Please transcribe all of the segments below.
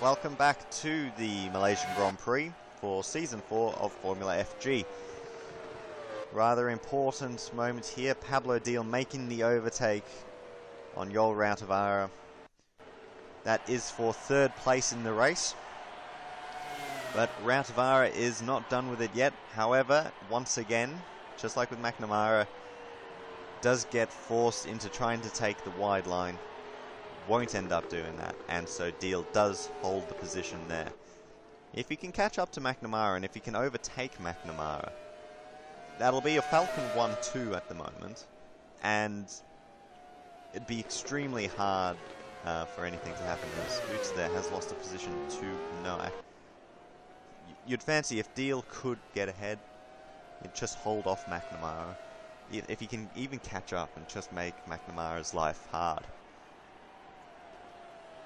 Welcome back to the Malaysian Grand Prix for Season 4 of Formula FG. Rather important moment here, Pablo Deal making the overtake on Yol Rautavara. That is for third place in the race. But Rautavara is not done with it yet. However, once again, just like with McNamara, does get forced into trying to take the wide line. Won't end up doing that, and so Deal does hold the position there. If he can catch up to McNamara, and if he can overtake McNamara, that'll be a Falcon 1-2 at the moment, and it'd be extremely hard for anything to happen as Boots there has lost a position to Noah. You'd fancy if Deal could get ahead, he'd just hold off McNamara. If he can even catch up and just make McNamara's life hard.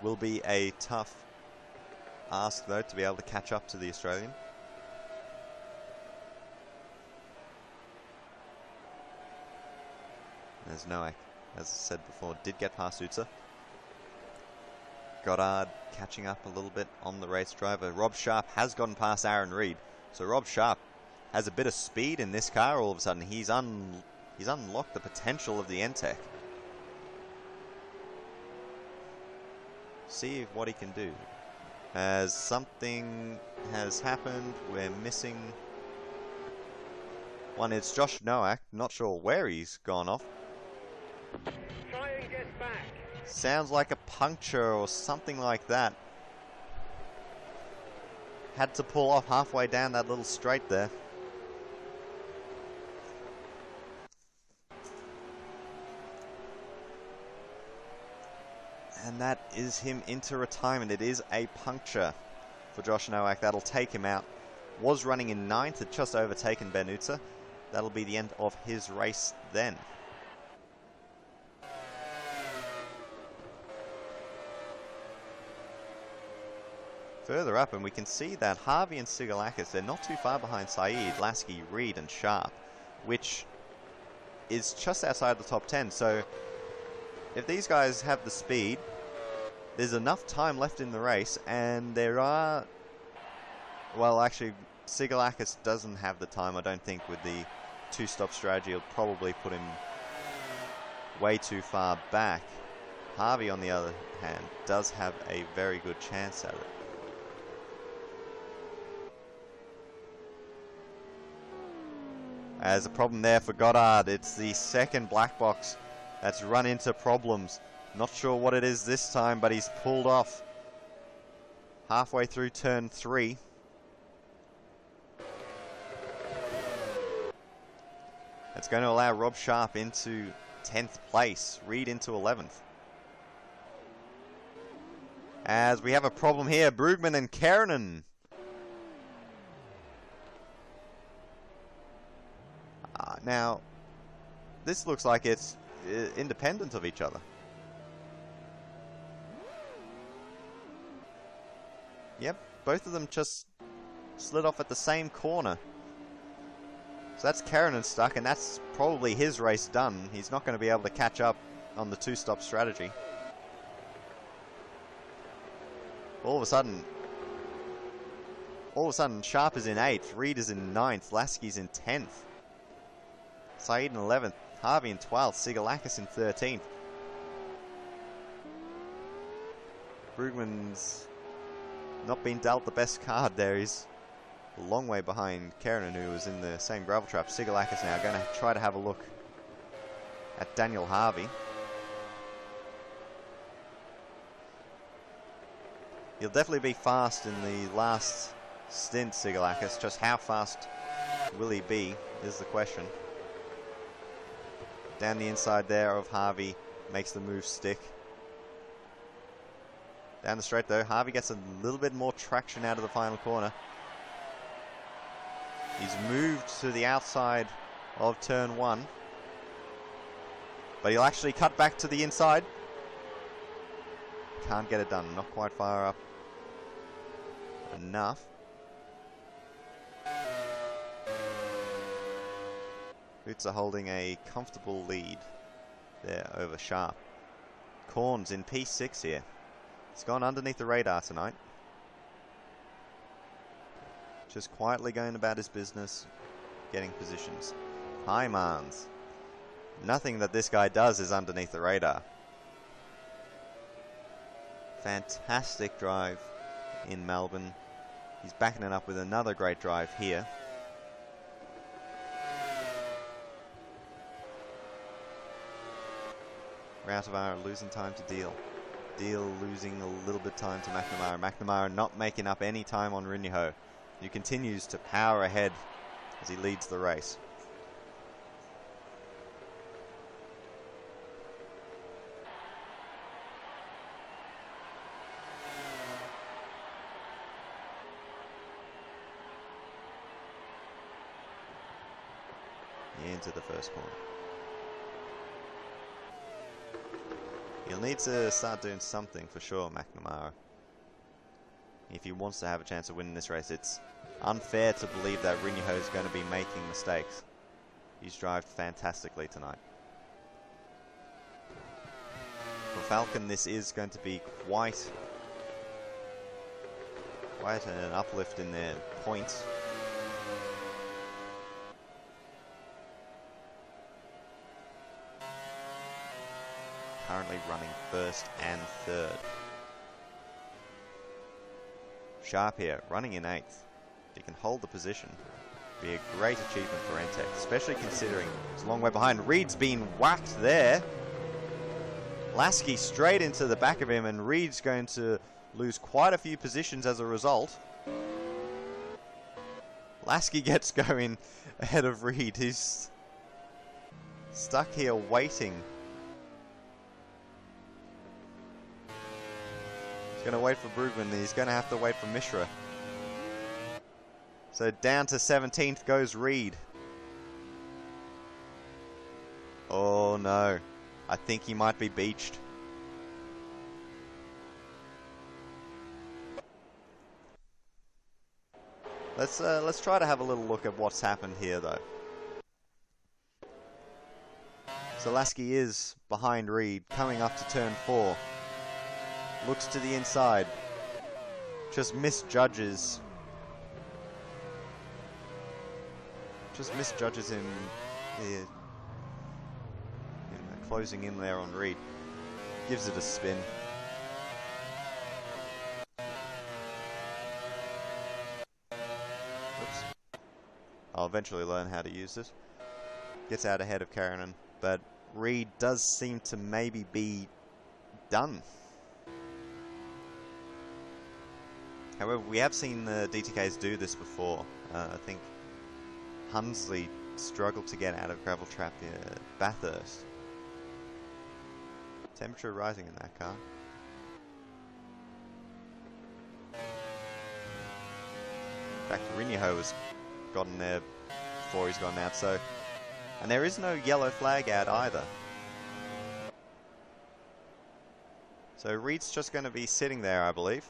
Will be a tough ask though to be able to catch up to the Australian. There's Noack, as I said before, did get past Utsa. Goddard catching up a little bit on the race driver. Rob Sharp has gotten past Aaron Reed, so Rob Sharp has a bit of speed in this car. All of a sudden, he's unlocked the potential of the N-Tech. See what he can do. As something has happened, we're missing one. It's Josh Noack. Not sure where he's gone off. Try and get back. Sounds like a puncture or something like that. Had to pull off halfway down that little straight there. And that is him into retirement. It is a puncture for Josh Noack. That'll take him out. Was running in 9th, had just overtaken Ben Utsa. That'll be the end of his race then. Further up, and we can see that Harvey and Sigalakis, they're not too far behind Saeed, Lasky, Reed and Sharp, which is just outside the top 10. So if these guys have the speed, there's enough time left in the race, and there are... Well, actually, Sigalakis doesn't have the time, I don't think, with the two-stop strategy. It'll probably put him way too far back. Harvey, on the other hand, does have a very good chance at it. There's a problem there for Goddard. It's the second black box that's run into problems. Not sure what it is this time, but he's pulled off halfway through turn 3. That's going to allow Rob Sharp into 10th place, Reed into 11th. As we have a problem here, Brugman and Keranen. Now, this looks like it's independent of each other. Yep, both of them just slid off at the same corner. So that's Keranen stuck, and that's probably his race done. He's not going to be able to catch up on the two-stop strategy. All of a sudden, Sharp is in 8th, Reed is in 9th, Lasky's in 10th. Saeed in 11th, Harvey in 12th, Sigalakis in 13th. Brugman's not been dealt the best card there. He's a long way behind Keranen, who was in the same gravel trap. Sigalakis now going to try to have a look at Daniel Harvey. He'll definitely be fast in the last stint, Sigalakis. Just how fast will he be is the question. Down the inside there of Harvey, makes the move stick. Down the straight though, Harvey gets a little bit more traction out of the final corner. He's moved to the outside of turn 1. But he'll actually cut back to the inside. Can't get it done, not quite far up enough. Boots are holding a comfortable lead there over Sharp. Corns in P6 here. He's gone underneath the radar tonight. Just quietly going about his business, getting positions. High Mans. Nothing that this guy does is underneath the radar. Fantastic drive in Melbourne. He's backing it up with another great drive here. Routovara losing time to Deal. Deal losing a little bit of time to McNamara. McNamara not making up any time on Rinyaho. He continues to power ahead as he leads the race. Into the first corner. He'll need to start doing something for sure, McNamara. If he wants to have a chance of winning this race, it's unfair to believe that Rinyaho is going to be making mistakes. He's drived fantastically tonight. For Falcon, this is going to be quite an uplift in their points. Currently running first and third. Sharp here, running in 8th. If he can hold the position, be a great achievement for Entech, especially considering it's a long way behind. Reed's been whacked there. Lasky straight into the back of him, and Reed's going to lose quite a few positions as a result. Lasky gets going ahead of Reed. He's stuck here waiting. He's going to wait for Brugman. He's going to have to wait for Mishra. So down to 17th goes Reed. Oh no. I think he might be beached. Let's try to have a little look at what's happened here though. So Lasky is behind Reed, coming up to turn 4. Looks to the inside. Just misjudges. Him here. Closing in there on Reed. Gives it a spin. Oops. I'll eventually learn how to use it. Gets out ahead of Karanen, but Reed does seem to maybe be done. However, we have seen the DTKs do this before. I think Hunsley struggled to get out of gravel trap near Bathurst. Temperature rising in that car. In fact, Rinyaho has gotten there before he's gone out, so... And there is no yellow flag out either. So Reed's just going to be sitting there, I believe.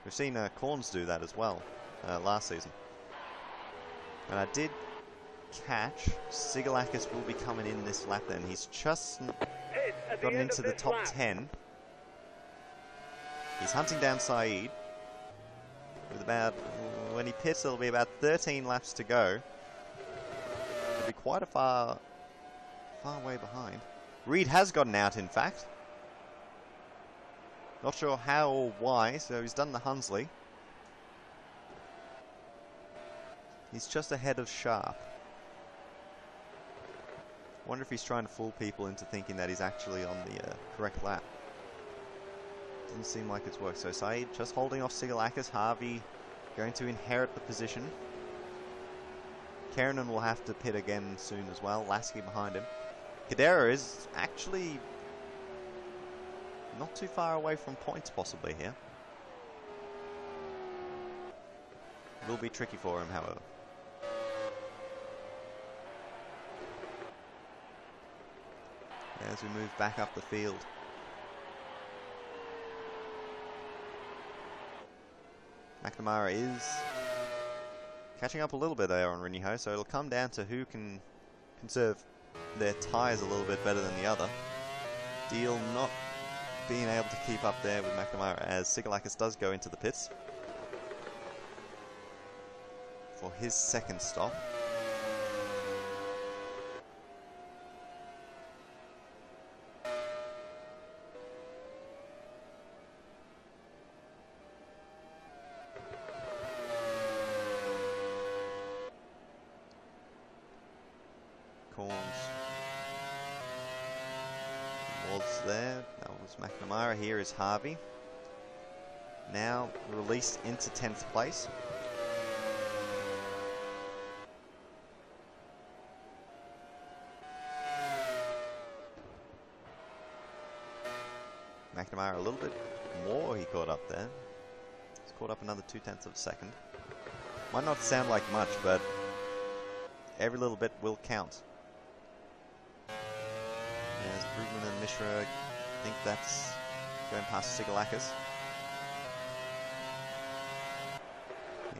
We've seen Corns do that as well last season. And I did catch Sigalakis will be coming in this lap then. He's just gotten into the top 10. He's hunting down Saeed. With about, when he pits, it'll be about 13 laps to go. It'll be quite a far way behind. Reed has gotten out, in fact. Not sure how or why, so he's done the Hunsley. He's just ahead of Sharp. Wonder if he's trying to fool people into thinking that he's actually on the correct lap. Doesn't seem like it's worked. So Saeed just holding off Sigalakis. Harvey going to inherit the position. Karanen will have to pit again soon as well. Lasky behind him. Kadera is actually not too far away from points possibly here. Will be tricky for him, however. As we move back up the field. McNamara is catching up a little bit there on Rinyaho, so it'll come down to who can conserve their tyres a little bit better than the other. Deal not being able to keep up there with McNamara as Sigalakis does go into the pits. for his second stop. Corns was there. That was McNamara. Here is Harvey. Now released into 10th place. McNamara a little bit more he caught up there. He's caught up another 0.2 of a second. Might not sound like much, but every little bit will count. As Brugman and Mishra, I think that's going past Sigalakis.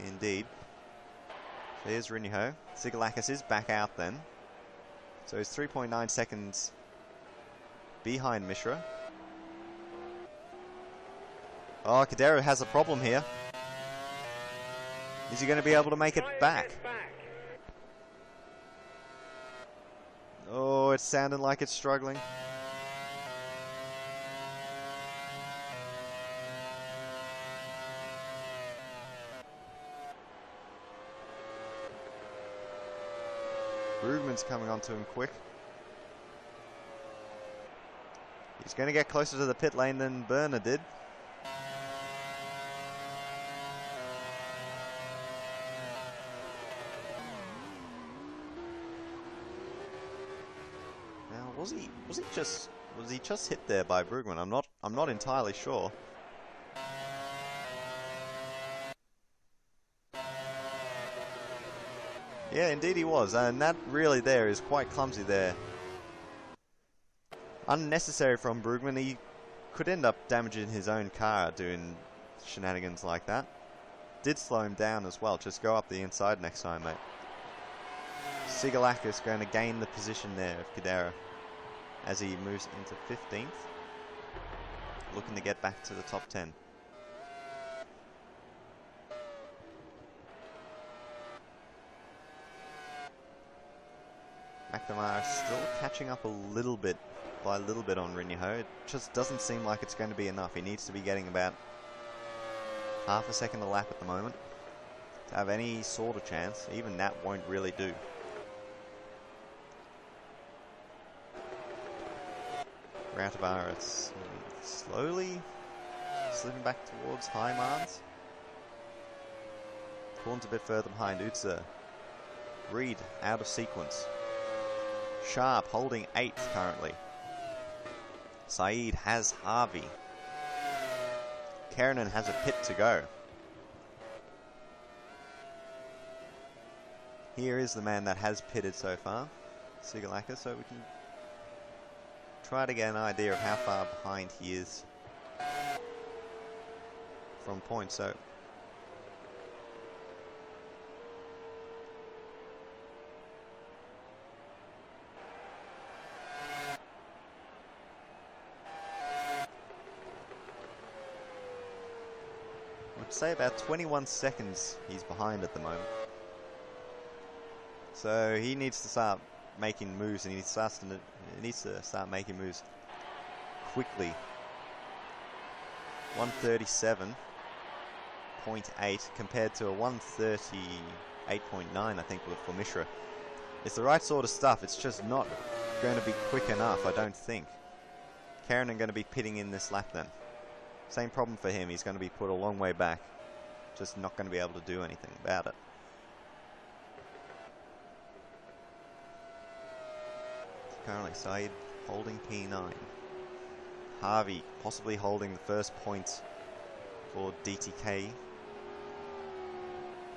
Indeed. So here's Rinyaho. Sigalakis is back out then. So he's 3.9 seconds behind Mishra. Oh, Cadero has a problem here. Is he going to be able to make it back? Oh, it's sounding like it's struggling. Brugman's coming onto him quick. He's going to get closer to the pit lane than Berner did. Now, was he just hit there by Brugman? I'm not entirely sure. Yeah, indeed he was, and that really there is quite clumsy there. Unnecessary from Brugman. He could end up damaging his own car doing shenanigans like that. Did slow him down as well. Just go up the inside next time, mate. Sigalakis going to gain the position there of Cadera as he moves into 15th. Looking to get back to the top 10. McNamara still catching up a little bit on Rinyaho. It just doesn't seem like it's going to be enough. He needs to be getting about half a second a lap at the moment to have any sort of chance. Even that won't really do. Rautabar is slowly slipping back towards Heimans. Corns a bit further behind Utsa. Reed out of sequence. Sharp holding 8th currently. Saeed has Harvey. Keranen has a pit to go. Here is the man that has pitted so far, Sigalakis, so we can try to get an idea of how far behind he is from points. So I'd say about 21 seconds he's behind at the moment. So he needs to start making moves, and he needs to start making moves quickly. 137.8 compared to a 138.9, I think, for Mishra. It's the right sort of stuff. It's just not going to be quick enough, I don't think. Keranen going to be pitting in this lap then. Same problem for him. He's going to be put a long way back. Just not going to be able to do anything about it. Currently, Saeed holding P9. Harvey possibly holding the first points for DTK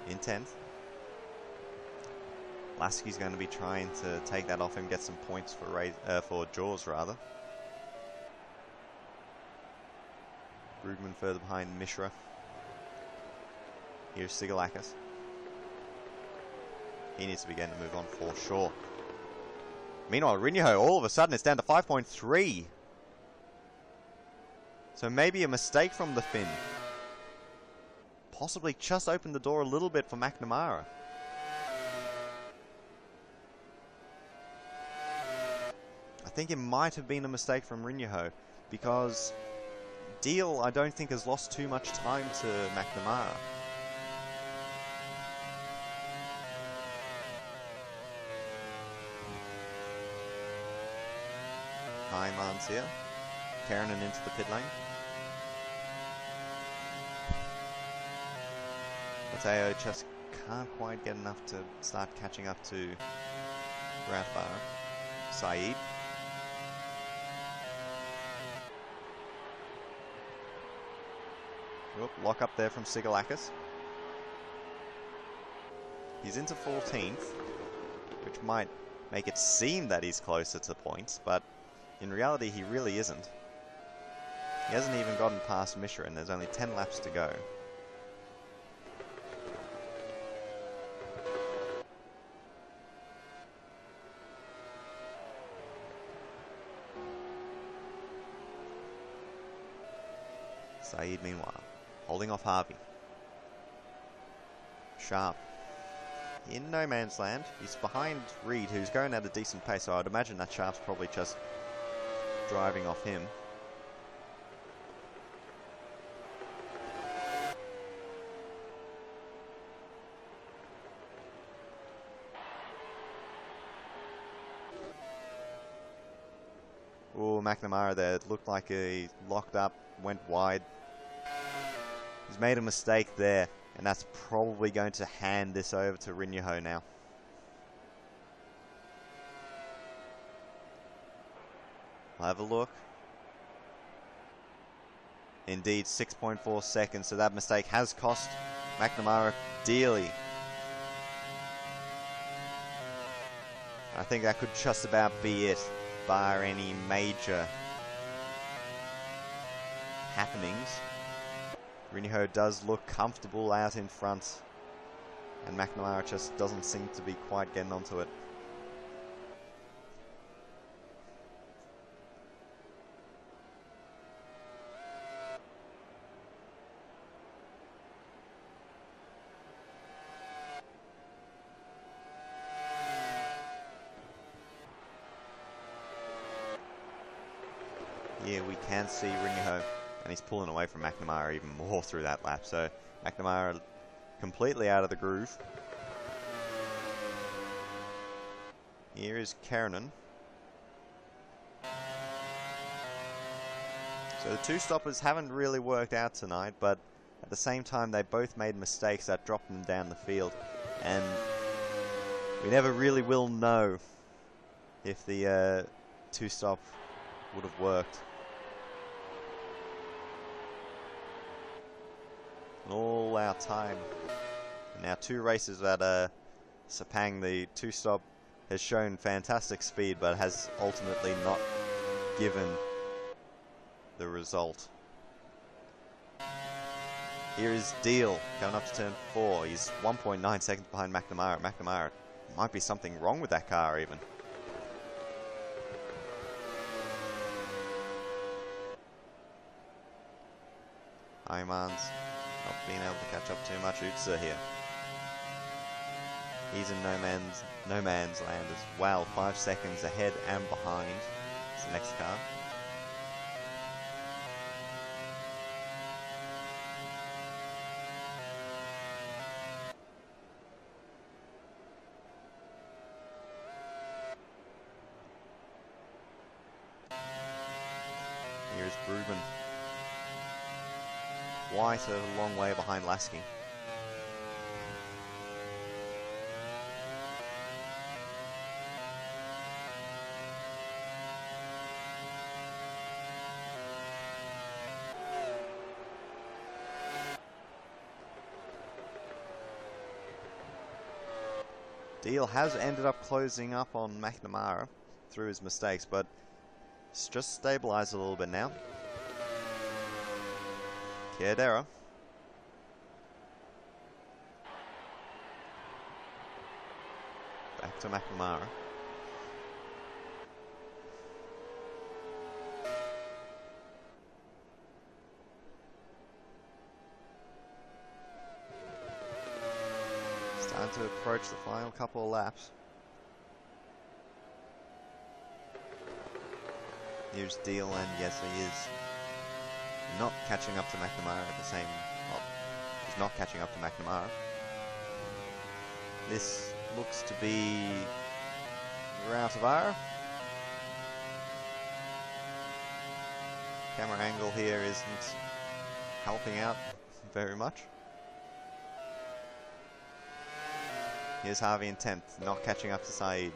in 10th. Lasky's going to be trying to take that off him, get some points for Jaws rather. Brugman further behind Mishra. Here's Sigalakis. He needs to be getting to move on for sure. Meanwhile, Rinyaho, all of a sudden, it's down to 5.3. So maybe a mistake from the Finn. Possibly just opened the door a little bit for McNamara. think it might have been a mistake from Rinyaho, because Deal, I don't think, has lost too much time to McNamara. Hyman's here. Karanen into the pit lane. Mateo just can't quite get enough to start catching up to Rathbar. Saeed. Oop, lock up there from Sigalakis. He's into 14th, which might make it seem that he's closer to points, but in reality he really isn't. He hasn't even gotten past Mishra and there's only 10 laps to go. Saeed, meanwhile, holding off Harvey. Sharp. In no man's land. He's behind Reed, who's going at a decent pace, so I'd imagine that Sharp's probably just driving off him. Ooh, McNamara there. It looked like he locked up, went wide. He's made a mistake there, and that's probably going to hand this over to Rinyaho now. I'll have a look. Indeed, 6.4 seconds, so that mistake has cost McNamara dearly. I think that could just about be it, bar any major happenings. Rinyaho does look comfortable out in front, and McNamara just doesn't seem to be quite getting onto it. Yeah, we can see Rinyaho, and he's pulling away from McNamara even more through that lap, so McNamara completely out of the groove. Here is Karanen. So the two stoppers haven't really worked out tonight, but at the same time they both made mistakes that dropped them down the field, and we never really will know if the two-stop would have worked. All our time. Now 2 races at Sepang, the two-stop has shown fantastic speed, but has ultimately not given the result. Here is Deal going up to turn 4. He's 1.9 seconds behind McNamara. McNamara, might be something wrong with that car even. Hyman's not being able to catch up too much. Utsa here. He's in no man's land as well. 5 seconds ahead and behind. It's the next car. Here's Bruben. White a long way behind Lasky. Deal has ended up closing up on McNamara through his mistakes, but it's just stabilized a little bit now. Chiedera. Back to McNamara. It's time to approach the final couple of laps. Here's Deal, and yes, he is not catching up to McNamara at the same... Well, he's not catching up to McNamara. This looks to be route of R. Camera angle here isn't helping out very much. Here's Harvey in 10th, not catching up to Saeed.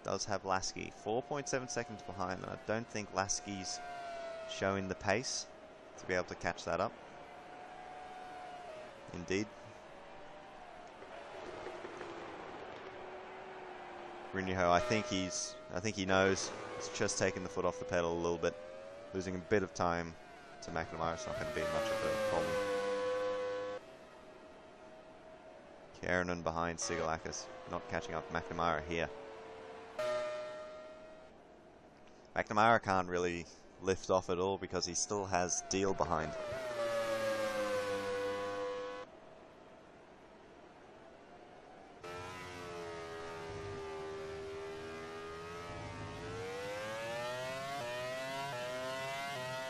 Does have Lasky, 4.7 seconds behind, and I don't think Lasky's showing the pace to be able to catch that up. Indeed. Rinyaho, I think he knows. He's just taking the foot off the pedal a little bit, losing a bit of time to McNamara. It's not going to be much of a problem. Keranen behind Sigalakis, not catching up McNamara here. McNamara can't really lift off at all because he still has Deal behind.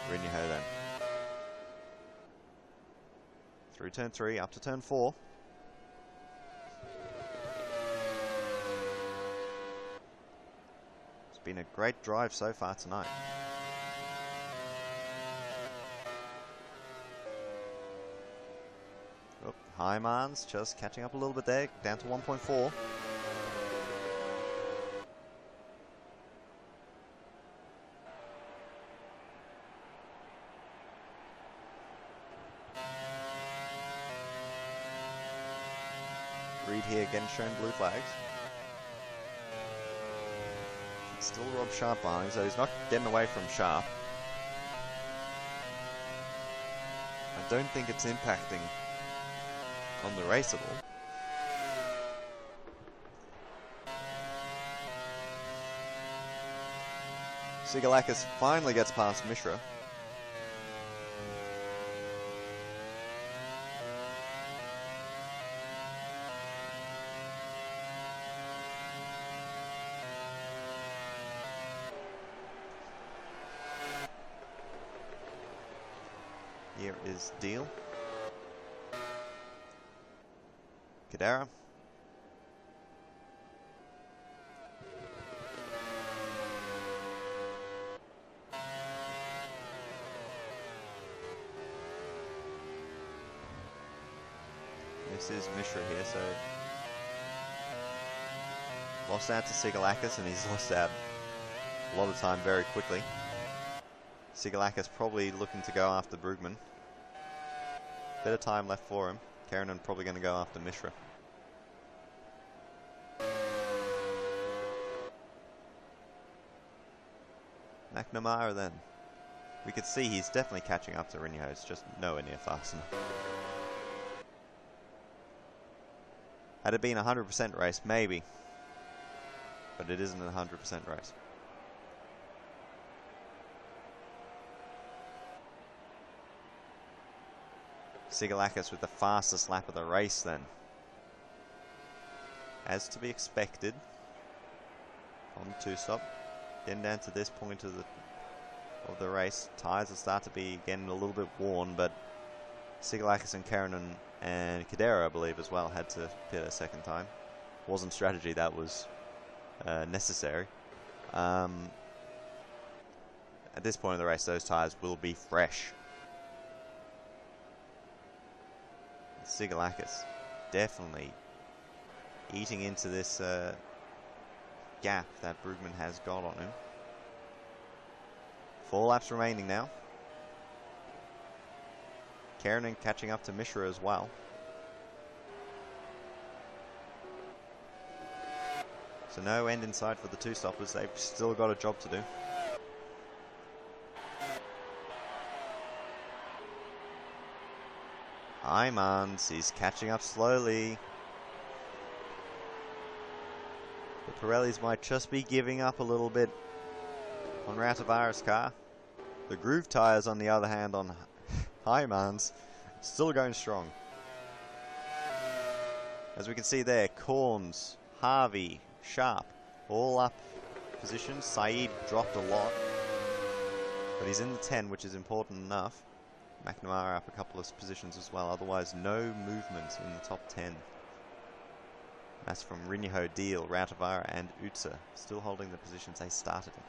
Rinyaho then. Through turn 3, up to turn 4. It's been a great drive so far tonight. Oh, Hyman's just catching up a little bit there, down to 1.4. Reed here again shown blue flags. Still Rob Sharp behind, so he's not getting away from Sharp. I don't think it's impacting on the race at all. Sigalakis finally gets past Mishra. Here is Deal. Kadara. This is Mishra here, so lost out to Sigalakis, and he's lost out a lot of time very quickly. Sigalakis probably looking to go after Brugman. Bit of time left for him. Keranen probably going to go after Mishra. McNamara then. We could see he's definitely catching up to Rinyaho. It's just nowhere near fast enough. Had it been a 100% race, maybe. But it isn't a 100% race. Sigalakis with the fastest lap of the race then. As to be expected. On the two-stop. Getting down to this point of the race. Tyres will start to be getting a little bit worn, but Sigalakis and Keranen and Kadera, I believe, as well, had to pit a second time. Wasn't strategy, that was necessary. At this point of the race, those tyres will be fresh. Sigalakis definitely eating into this gap that Brugman has got on him. 4 laps remaining now. Keranen catching up to Mishra as well. So no end in sight for the two stoppers. They've still got a job to do. Imans, he's catching up slowly. The Pirellis might just be giving up a little bit on Ratavaara's car. The groove tyres, on the other hand, on Imans, still going strong. As we can see there, Corns, Harvey, Sharp, all up positions. Saeed dropped a lot, but he's in the 10, which is important enough. McNamara up a couple of positions as well, otherwise no movement in the top 10. That's from Rinyaho, Deal, Rautavaara and Utsa, still holding the positions they started in.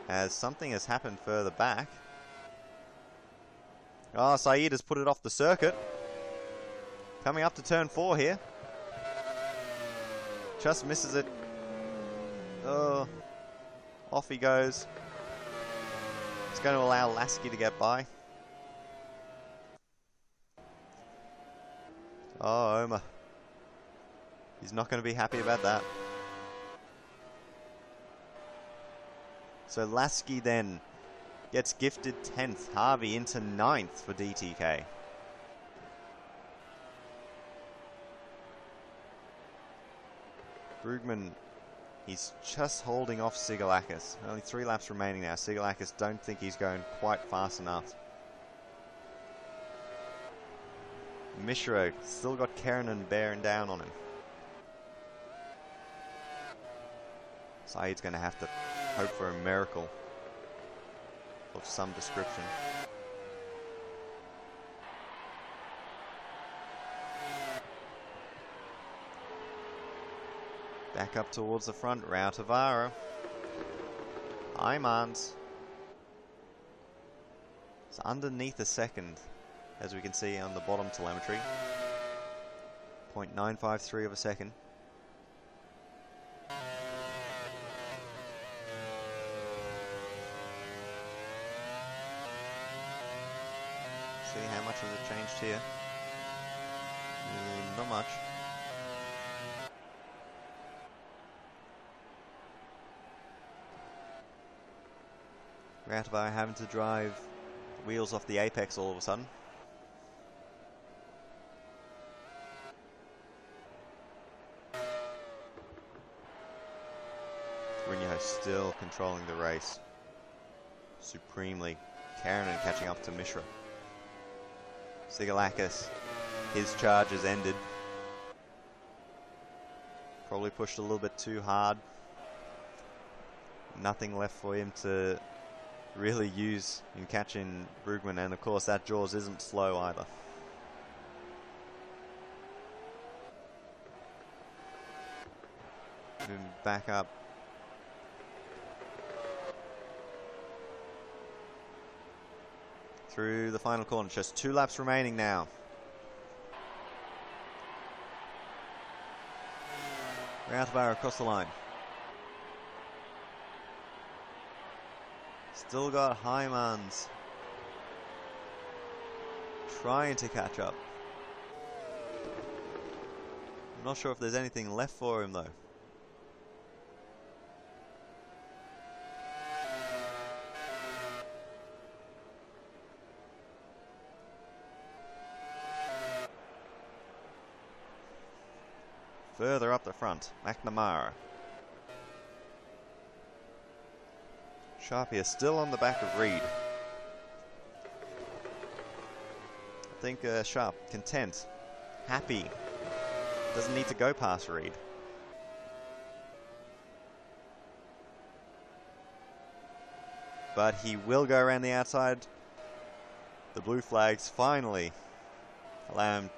As something has happened further back. Oh, Saeed has put it off the circuit. Coming up to turn 4 here. Just misses it. Oh, off he goes. It's going to allow Lasky to get by. Oh, Omar. He's not going to be happy about that. So Lasky then gets gifted 10th. Harvey into 9th for DTK. Brugman, he's just holding off Sigalakis. Only 3 laps remaining now. Sigalakis don't think he's going quite fast enough. Mishra still got Kernan bearing down on him. Saeed's going to have to hope for a miracle of some description. Back up towards the front, Rautavaara. Imans. It's underneath a second, as we can see on the bottom telemetry. 0.953 of a second. See how much has it changed here? Not much. Rautavaara having to drive wheels off the apex all of a sudden. Rinyaho still controlling the race supremely. Kernan catching up to Mishra. Sigalakis, his charge has ended. Probably pushed a little bit too hard. Nothing left for him to really use in catching Brugman, and of course that Jaws isn't slow either. Moving back up. Through the final corner, just 2 laps remaining now. Rautavaara across the line. Still got Hymans trying to catch up. I'm not sure if there's anything left for him though. Further up the front, McNamara. Sharpie is still on the back of Reed. I think Sharp, content, happy, doesn't need to go past Reed. But he will go around the outside. The blue flags finally allowing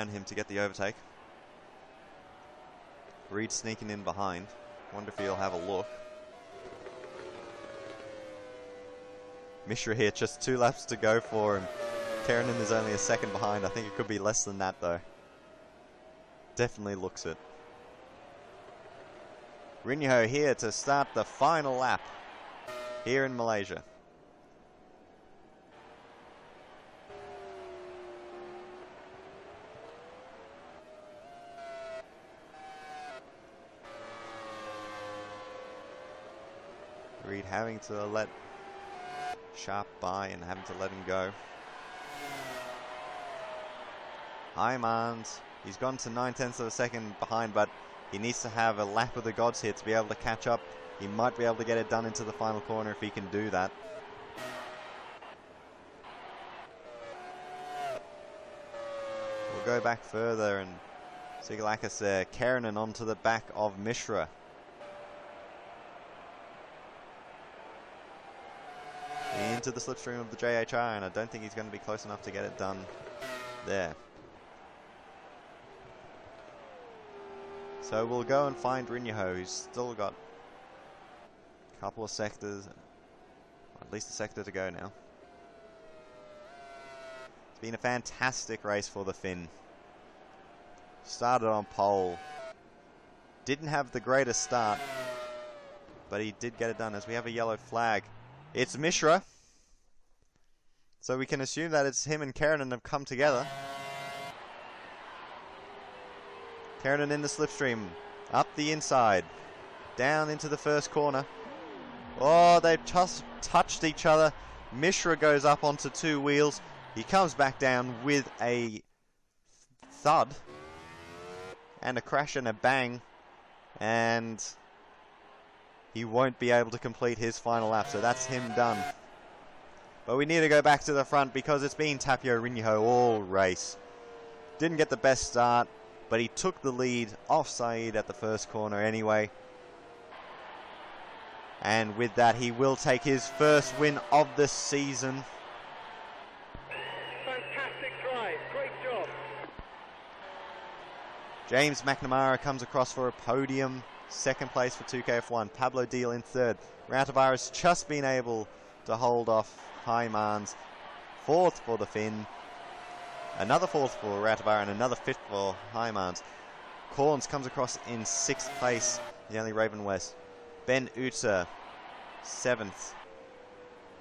him to get the overtake. Reed sneaking in behind. Wonder if he'll have a look. Mishra here, just 2 laps to go for him. Kernan is only a second behind. I think it could be less than that though. Definitely looks it. Rinyaho here to start the final lap here in Malaysia. Reed having to let Sharp by and having to let him go. Hymans, he's gone to 9/10 of a second behind, but He needs to have a lap of the gods here to be able to catch up. He might be able to get it done into the final corner if he can do that. We'll go back further, and Sigalakis there, Keranen onto the back of Mishra. Into the slipstream of the JHR, and I don't think he's going to be close enough to get it done there. So we'll go and find Rinyaho, who's still got a couple of sectors, at least a sector to go now. It's been a fantastic race for the Finn. Started on pole. Didn't have the greatest start, but he did get it done as we have a yellow flag. It's Mishra. So we can assume that it's him and Keranen have come together. Keranen in the slipstream. Up the inside. Down into the first corner. Oh, they've just touched each other. Mishra goes up onto two wheels. He comes back down with a thud. And a crash and a bang. And he won't be able to complete his final lap. So that's him done. But we need to go back to the front because it's been Tapio Rinyaho all race. Didn't get the best start, but he took the lead off Saeed at the first corner anyway. And with that, he will take his first win of the season. Fantastic drive. Great job. James McNamara comes across for a podium. Second place for 2KF1. Pablo Deal in third. Rautavaara's just been able to hold off Haimans. Fourth for the Finn. Another fourth for Rautavaara and another fifth for Haimans. Corns comes across in sixth place. The only Raven West. Ben Utzer, seventh.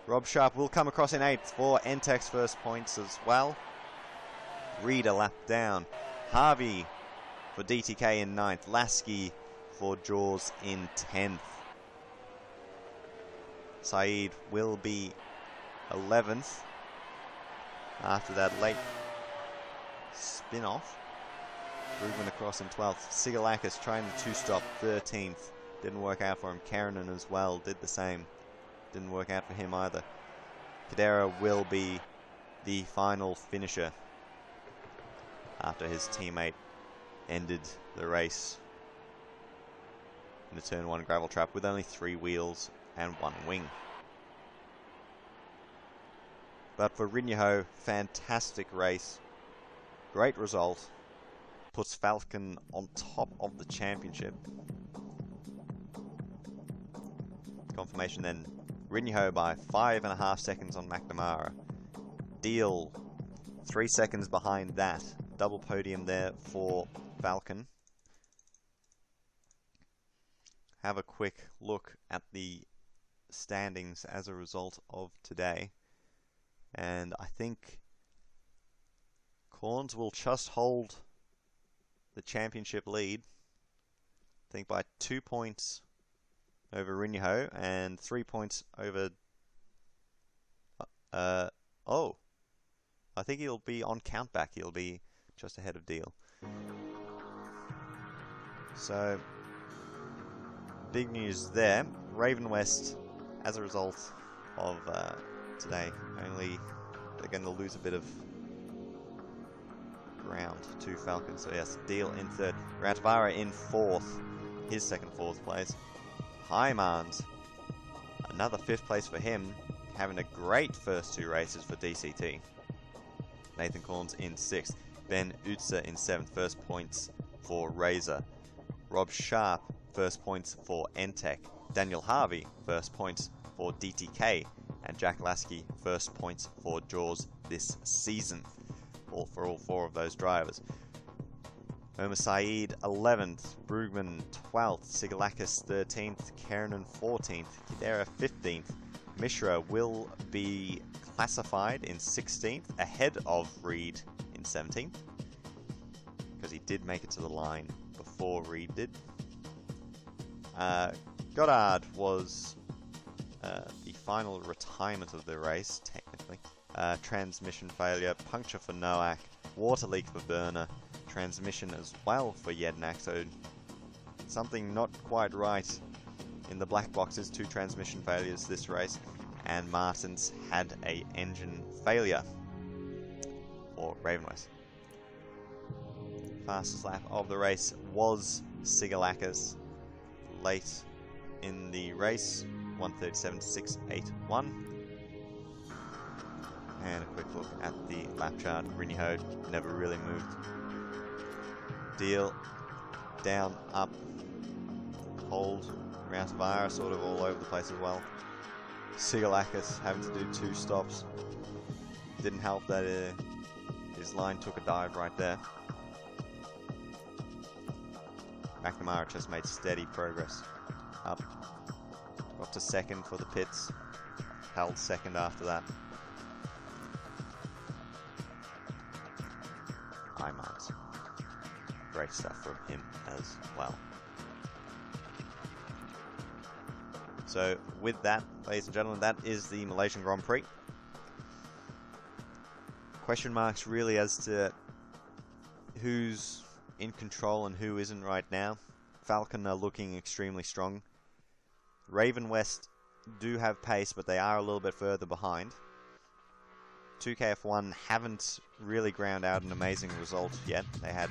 Rob Sharp will come across in eighth for Entech's first points as well. Reed a lap down. Harvey for DTK in ninth. Lasky for Jaws in 10th. Saeed will be 11th after that late spin-off. Brugman across in 12th. Sigalakis trying the two-stop, 13th. Didn't work out for him. Keranen as well did the same. Didn't work out for him either. Kadera will be the final finisher after his teammate ended the race in the turn 1 gravel trap with only 3 wheels and 1 wing. But for Rinyaho, fantastic race. Great result. Puts Falcon on top of the championship. Confirmation then. Rinyaho by 5.5 seconds on McNamara. Deal 3 seconds behind that. Double podium there for Falcon. Have a quick look at the standings as a result of today. And I think Corns will just hold the championship lead. I think by 2 points over Rinyaho and 3 points over... I think he'll be on countback. He'll be just ahead of Deal. So, big news there. Raven West, as a result of today, they're going to lose a bit of ground to Falcon. So yes, Deal in third. Rautavaara in fourth, his second fourth place. Haimans, another fifth place for him, having a great first 2 races for DCT. Nathan Corns in sixth. Ben Utzer in seventh, first points for Razor. Rob Sharp, first points for Entech. Daniel Harvey, first points for DTK. And Jack Lasky, first points for Jaws this season. For all 4 of those drivers. Omar Saeed 11th, Brugman 12th, Sigalakis 13th, Keranen 14th, Kadera 15th. Mishra will be classified in 16th, ahead of Reed in 17th, because he did make it to the line before Reed did. Goddard was the final retirement of the race, technically. Transmission failure, puncture for Noack, water leak for Burner, transmission as well for Jednak, so something not quite right in the black boxes. 2 transmission failures this race, and Martin's had a engine failure for Raven West. Fastest lap of the race was Sigalakis late in the race, 1:37.681. And a quick look at the lap chart. Rinihode never really moved. Deal, down, up, hold, Routavara sort of all over the place as well. Sigalakis having to do 2 stops. Didn't help that his line took a dive right there. McNamara just made steady progress up. Got to second for the pits. Held second after that. High marks. Great stuff from him as well. So with that, ladies and gentlemen, that is the Malaysian Grand Prix. Question marks really as to who's in control and who isn't right now. Falcon are looking extremely strong. Raven West do have pace, but they are a little bit further behind. 2KF1 haven't really ground out an amazing result yet. They had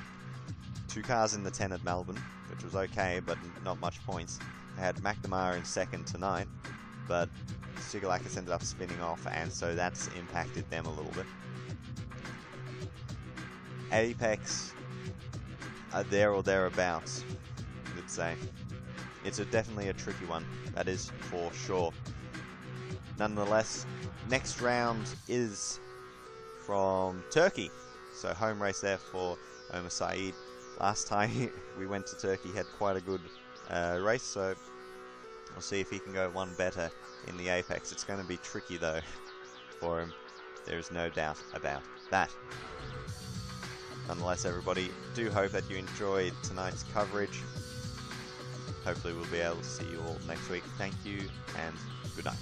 2 cars in the 10 at Melbourne, which was okay, but not much points. They had McNamara in second tonight, but Sigalakis ended up spinning off, and so that's impacted them a little bit. Apex are there or thereabouts, I'd say. It's definitely a tricky one, that is for sure. Nonetheless, next round is from Turkey, so home race there for Omar Saeed. Last time we went to Turkey, he had quite a good race, so we'll see if he can go one better in the Apex. It's going to be tricky though for him, there's no doubt about that. Nonetheless, everybody, do hope that you enjoyed tonight's coverage. Hopefully we'll be able to see you all next week. Thank you and good night.